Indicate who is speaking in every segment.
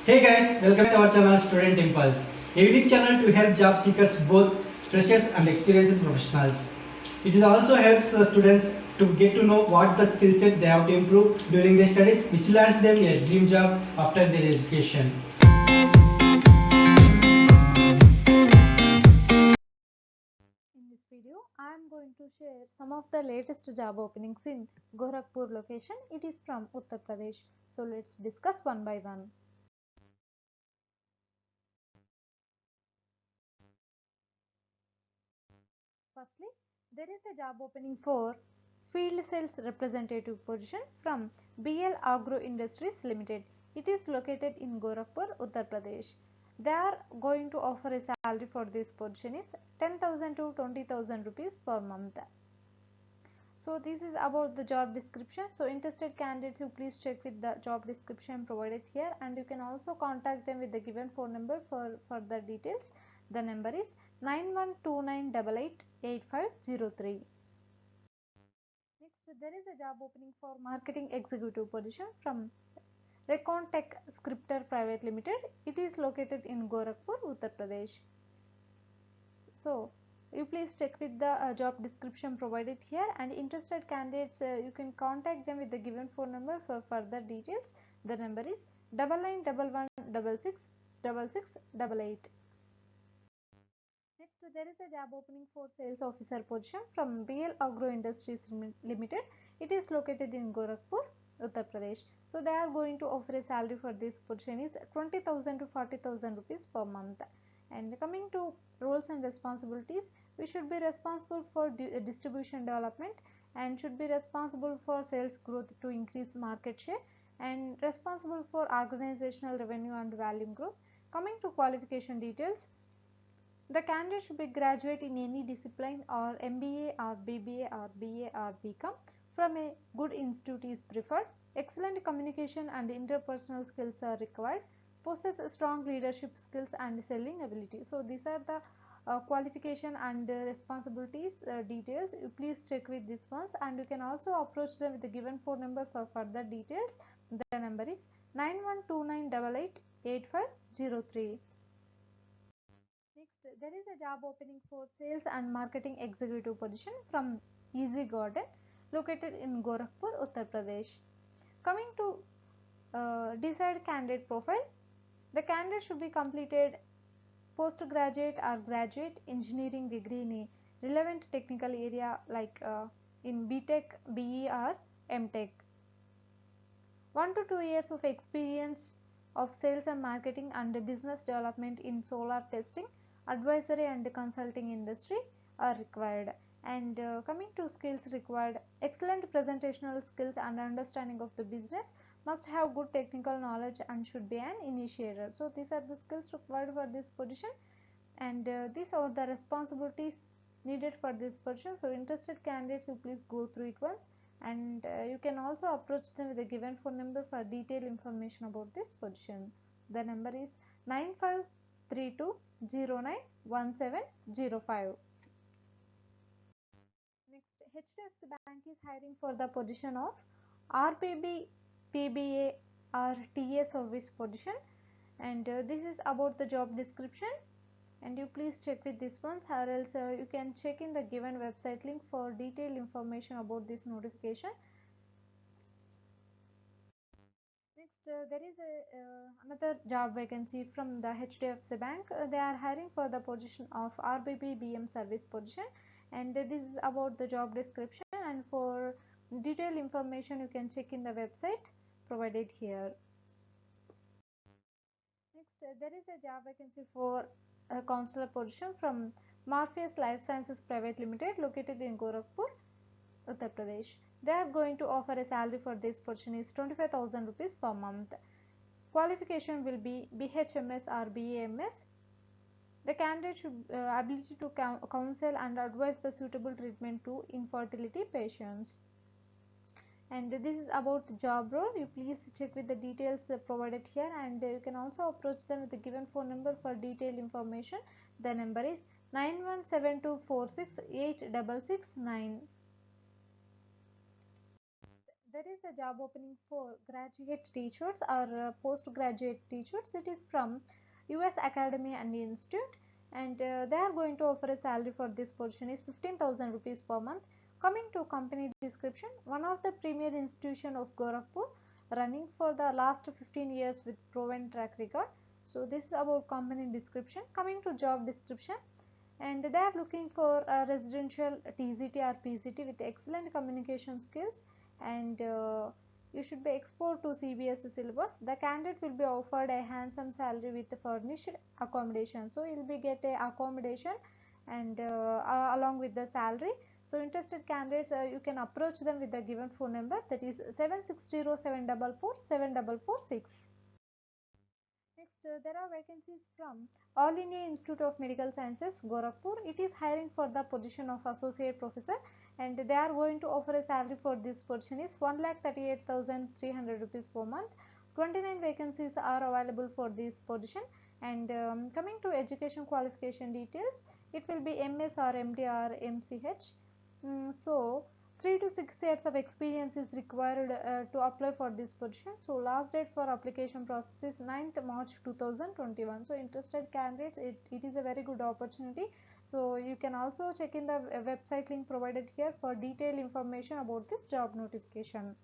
Speaker 1: Hey guys, welcome to our channel Student Impulse, a unique channel to help job seekers, both freshers and experienced professionals. It is also helps students to get to know what the skill set they have to improve during their studies, which lands them a dream job after their education.
Speaker 2: In this video, I am going to share some of the latest job openings in Gorakhpur location. It is from Uttar Pradesh. So let's discuss one by one. Firstly, there is a job opening for field sales representative position from BL Agro Industries Limited. It is located in Gorakhpur, Uttar Pradesh. They are going to offer a salary for this position is 10,000 to 20,000 rupees per month. So this is about the job description. So interested candidates, you please check with the job description provided here, and you can also contact them with the given phone number for further details. The number is 9129888503. Next, there is a job opening for marketing executive position from Recon Tech Scripter Private Limited. It is located in Gorakhpur, Uttar Pradesh. So you please check with the job description provided here, and interested candidates, you can contact them with the given phone number for further details. The number is 9911666688. Next, there is a job opening for sales officer position from BL Agro Industries Limited. It is located in Gorakhpur, Uttar Pradesh. So they are going to offer a salary for this position is 20,000 to 40,000 rupees per month. And coming to roles and responsibilities, we should be responsible for distribution development, and should be responsible for sales growth to increase market share, and responsible for organizational revenue and volume growth. Coming to qualification details, the candidate should be graduate in any discipline or MBA or BBA or BA or BCom from a good institute is preferred. Excellent communication and interpersonal skills are required. Possess strong leadership skills and selling ability. So these are the qualification and responsibilities details. You please check with these ones, and you can also approach them with the given phone number for further details. The number is 9129888503. Next, there is a job opening for sales and marketing executive position from Easy Garden, located in Gorakhpur, Uttar Pradesh. Coming to desired candidate profile, the candidate should be completed postgraduate or graduate engineering degree in a relevant technical area like in BTech, BE or MTech. 1 to 2 years of experience of sales and marketing and business development in solar testing, advisory and consulting industry are required. And coming to skills required, excellent presentational skills and understanding of the business, must have good technical knowledge and should be an initiator. So these are the skills required for this position, and these are the responsibilities needed for this position. So interested candidates, you please go through it once, and you can also approach them with the given phone number for detailed information about this position. The number is 9532091705. Next, HDFC Bank is hiring for the position of RPB, PBA or TA service position, and this is about the job description, and you please check with this ones, or else you can check in the given website link for detailed information about this notification. Next, there is another job vacancy from the HDFC Bank. They are hiring for the position of RBB BM service position, and this is about the job description, and for detailed information you can check in the website provided here. Next, there is a job vacancy for a counselor position from Morpheus Life Sciences Private Limited, located in Gorakhpur, Uttar Pradesh. They are going to offer a salary for this position is 25,000 rupees per month. Qualification will be BHMS or BAMS. The candidate should ability to counsel and advise the suitable treatment to infertility patients. And this is about the job role. You please check with the details provided here, and you can also approach them with the given phone number for detailed information. The number is 9172468669. there is a job opening for graduate teachers or postgraduate teachers. It is from US Academy and Institute, and they are going to offer a salary for this position is 15,000 rupees per month. Coming to company description, one of the premier institution of Gorakhpur, running for the last 15 years with proven track record. So this is about company description. Coming to job description, and they are looking for a residential TZT or PCT with excellent communication skills, and you should be exposed to CBSE syllabus. The candidate will be offered a handsome salary with furnished accommodation, so you will be get a accommodation and along with the salary. So interested candidates, you can approach them with the given phone number, that is 7607444746. Next, there are vacancies from All India Institute of Medical Sciences, Gorakhpur. It is hiring for the position of associate professor, and they are going to offer a salary for this position is 1,38,300 rupees per month. 29 vacancies are available for this position. And coming to education qualification details, it will be MS or MD or MCH. So 3 to 6 years of experience is required to apply for this position. So last date for application process is 9th March 2021. So interested candidates, it is a very good opportunity. So you can also check in the website link provided here for detailed information about this job notification.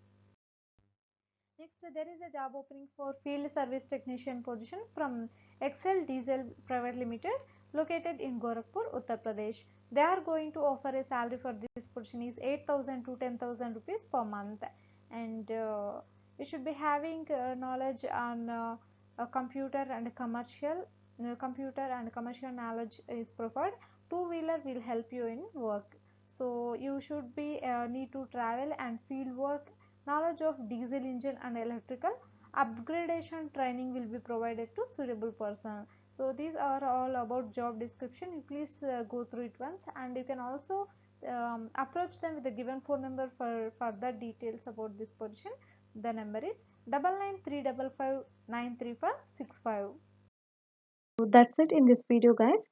Speaker 2: Next, there is a job opening for field service technician position from Excel Diesel Private Limited, located in Gorakhpur, Uttar Pradesh. They are going to offer a salary for this position is 8,000 to 10,000 rupees per month, and you should be having knowledge on computer and commercial knowledge is preferred. Two-wheeler will help you in work. So you should be need to travel and field work, knowledge of diesel engine and electrical, upgradation training will be provided to suitable person. So these are all about job description. You please go through it once, and you can also approach them with the given phone number for further details about this position. The number is 9935593565. So that's it in this video, guys.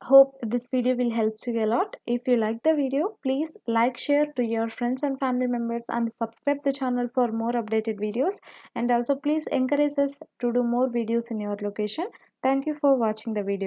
Speaker 2: Hope this video will help you a lot. If you like the video, please like, share to your friends and family members, and subscribe the channel for more updated videos. And also please encourage us to do more videos in your location. Thank you for watching the video.